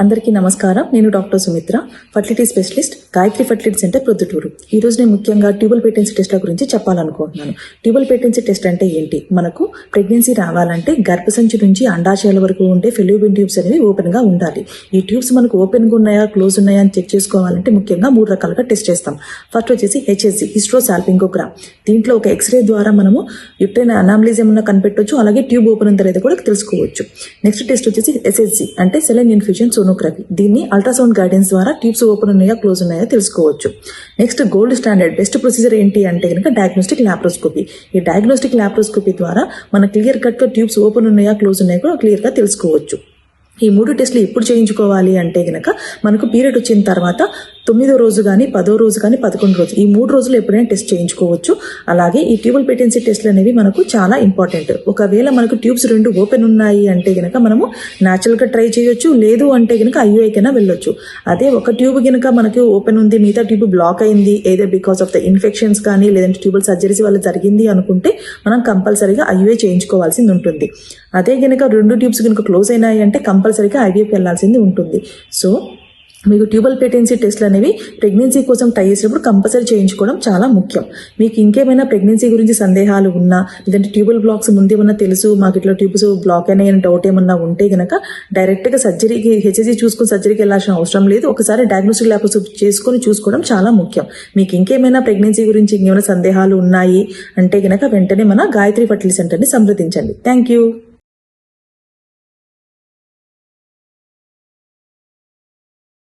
అందరికీ నమస్కారం. నేను doctor Sumitra, fertility specialist, Gayatri fertility centre Proddatur. ఈ రోజు నేను ముఖ్యంగా ట్యూబల్ పేటెన్సీ టెస్ట్ల గురించి చెప్పాలనుకుంటున్నాను. ట్యూబల్ పేటెన్సీ టెస్ట్ అంటే ఏంటి? మనకు ప్రెగ్నెన్సీ రావాలంటే గర్భసంచి నుంచి అండాశయాల వరకు ఉండే ఫెలోపియన్ ట్యూబ్స్ అనేవి ఓపెన్ గా ఉండాలి. ఈ ట్యూబ్స్ మనకు ఓపెన్ గా ఉన్నాయా, క్లోజ్ ఉన్నాయా అని చెక్ చేసుకోవాలంటే ముఖ్యంగా 3 రకాలుగా టెస్ట్ చేస్తాం. ఫస్ట్ వచ్చేసి HSG, హిస్ట్రోసాల్పింగోగ్రామ్. దీంట్లో ఒక ఎక్స్రే ద్వారా మనము యుట్రైన్ అనామలీస్ ఏమన్నా కనిపెట్టవచ్చు, అలాగే ట్యూబ్ ఓపెన్ ఉందో లేదో కూడా తెలుసుకోవచ్చు. నెక్స్ట్ టెస్ట్ వచ్చేసి SSG అంటే సెలైన్ ఇన్ఫ్యూజన్ సోనోగ్రఫీ. దీన్ని అల్ట్రాసౌండ్ గైడెన్స్ ద్వారా ట్యూబ్స్ ఓపెన్ ఉన్నాయా, క్లోజ్ ఉన్నాయా తెలుసుకోవచ్చు. Next gold standard best procedure ఏంటి అంటే కనుక డయాగ్నోస్టిక్ ల్యాప్రోస్కోపీ. ఈ డయాగ్నోస్టిక్ ల్యాప్రోస్కోపీ ద్వారా మన క్లియర్ కట్గా ట్యూబ్స్ ఓపెన్ ఉన్నాయా, క్లోజ్ ఉన్నాయా కూడా క్లియర్గా తెలుసుకోవచ్చు. ఈ 3 టెస్టులు ఎప్పుడు చేయించుకోవాలి అంటే కనుక మనకు పీరియడ్ వచ్చిన తర్వాత 9వ రోజు కానీ, 10వ రోజు కానీ, 11వ రోజు, ఈ 3 రోజులు ఎప్పుడైనా టెస్ట్ చేయించుకోవచ్చు. అలాగే ఈ ట్యూబల్ పేటెన్సీ టెస్ట్లు అనేవి మనకు చాలా ఇంపార్టెంట్. ఒకవేళ మనకు ట్యూబ్స్ 2 ఓపెన్ ఉన్నాయి అంటే కనుక మనము న్యాచురల్గా ట్రై చేయొచ్చు, లేదు అంటే కనుక IUI కైనా వెళ్ళొచ్చు. అదే ఒక ట్యూబ్ కనుక మనకి ఓపెన్ ఉంది, మిగతా ట్యూబ్ బ్లాక్ అయింది, ఏదో బికాస్ ఆఫ్ ద ఇన్ఫెక్షన్స్ కానీ లేదంటే ట్యూబల్ సర్జరీస్ వల్ల జరిగింది అనుకుంటే మనం కంపల్సరీగా IUI చేయించుకోవాల్సింది ఉంటుంది. అదే కనుక 2 ట్యూబ్స్ కనుక క్లోజ్ అయినాయి అంటే కంపల్సరీగా IVF వెళ్ళాల్సింది ఉంటుంది. సో మీకు ట్యూబల్ పేటెన్సీ టెస్ట్లు అనేవి ప్రెగ్నెన్సీ కోసం ట్రై చేసినప్పుడు కంపల్సరీ చేయించుకోవడం చాలా ముఖ్యం. మీకు ఇంకేమైనా ప్రెగ్నెన్సీ గురించి సందేహాలు ఉన్నా, లేదంటే ట్యూబల్ బ్లాక్స్ ముందేమన్నా తెలుసు, మాకు ఇట్లా ట్యూబ్స్ బ్లాక్ అయినాయని డౌట్ ఏమన్నా ఉంటే కనుక డైరెక్ట్గా సర్జరీకి HSG చూసుకుని సర్జరీకి వెళ్ళాల్సిన అవసరం లేదు. ఒకసారి డయాగ్నోస్టిక్ ల్యాప్రోస్కోపీ చేసుకొని చూసుకోవడం చాలా ముఖ్యం. మీకు ఇంకేమైనా ప్రెగ్నెన్సీ గురించి ఇంకేమైనా సందేహాలు ఉన్నాయి అంటే కనుక వెంటనే మన గాయత్రి ఫర్టిలిటీ సెంటర్ని సంప్రదించండి. Thank you.